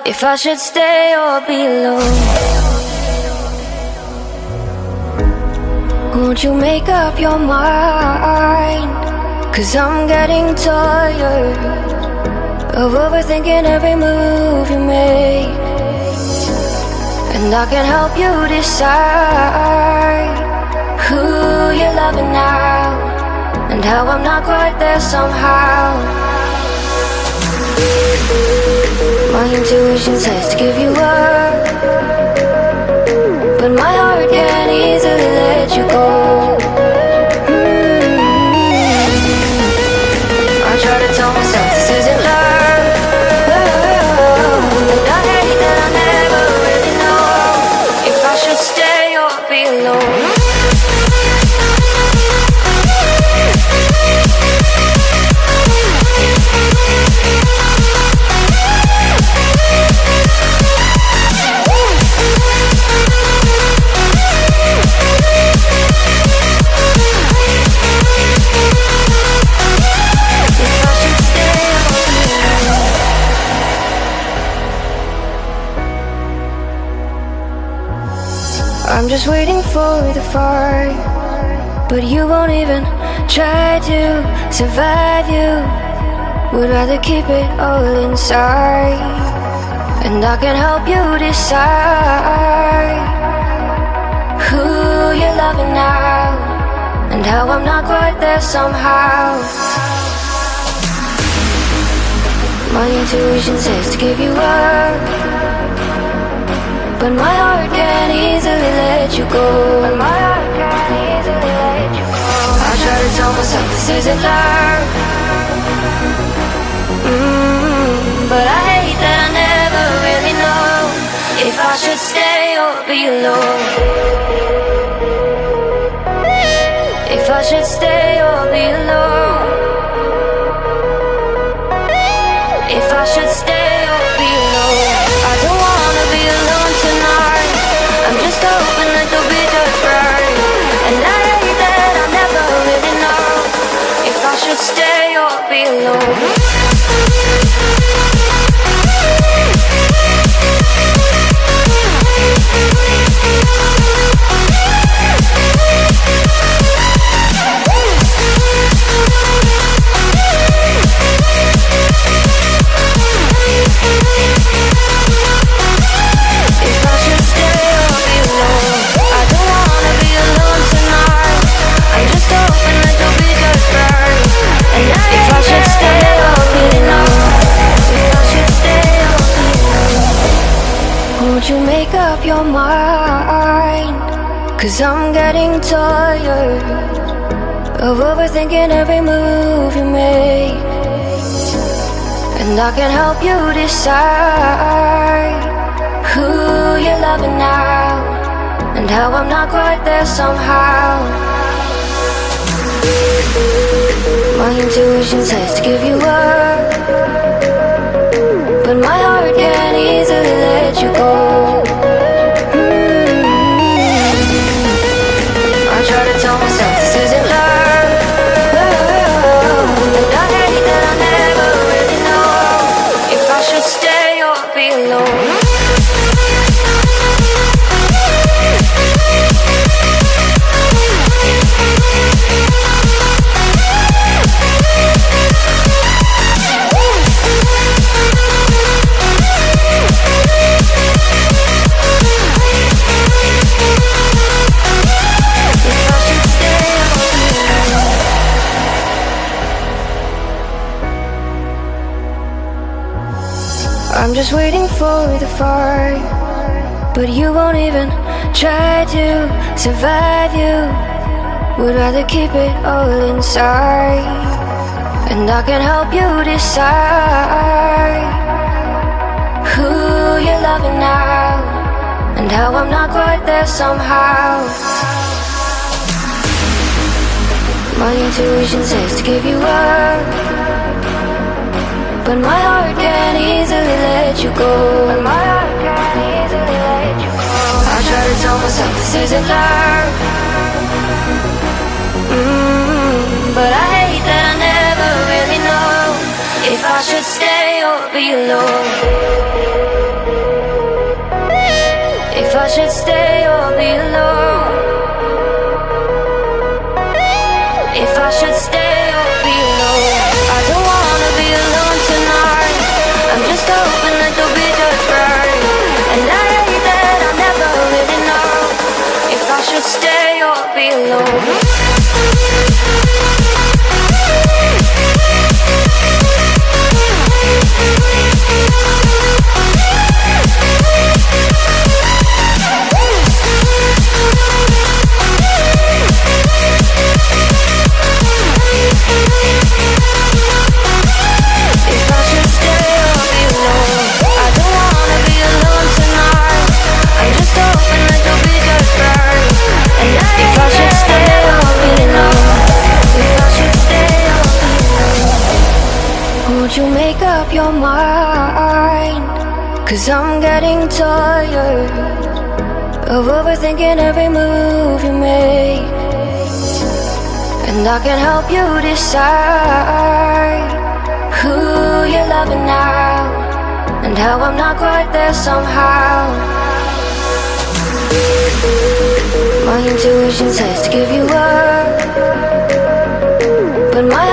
if I should stay or be alone. Won't you make up your mind? 'Cause I'm getting tired of overthinking every move you make. And I can help you decide who you're loving now, and how I'm not quite there somehow. My intuition says to give you up, but my heart can't easily let you go. I try to tell myself this isn't love, and I hate that I never really know if I should stay or be alone. I'm just waiting for the fire, but you won't even try to survive. You would rather keep it all inside, and I can help you decide who you're loving now, and how I'm not quite there somehow. My intuition says to give you up, but my heart can't easily let you go. I try to tell myself this isn't love, but I hate that I never really know if I should stay or be alone. If I should stay or be alone. If I should stay or be alone. I don't wanna be alone tonight. I'm just hoping that you'll be just right. And I hate that I never really know if I should stay or be alone. Won't you make up your mind? 'Cause I'm getting tired of overthinking every move you make. And I can help you decide who you're loving now, and how I'm not quite there somehow. My intuition says to give you up, but my heart can't easily let you go. I try to tell myself this isn't love, and I hate that I never really know if I should stay or be alone. I'm just waiting for the fire, but you won't even try to survive. You would rather keep it all inside, and I can help you decide who you're loving now, and how I'm not quite there somehow. My intuition says to give you up, but my heart can't easily let you go. I try to tell myself this isn't love, but I hate that I never really know if I should stay or be alone. I should stay or be alone. If I should stay or be alone. I don't wanna be alone tonight. I'm just hoping that you'll be just right. And I hate that I'll never really know if I should stay or be alone. Won't you make up your mind? 'Cause I'm getting tired of overthinking every move you make. And I can help you decide who you're loving now, and how I'm not quite there somehow. My intuition says to give you up, but my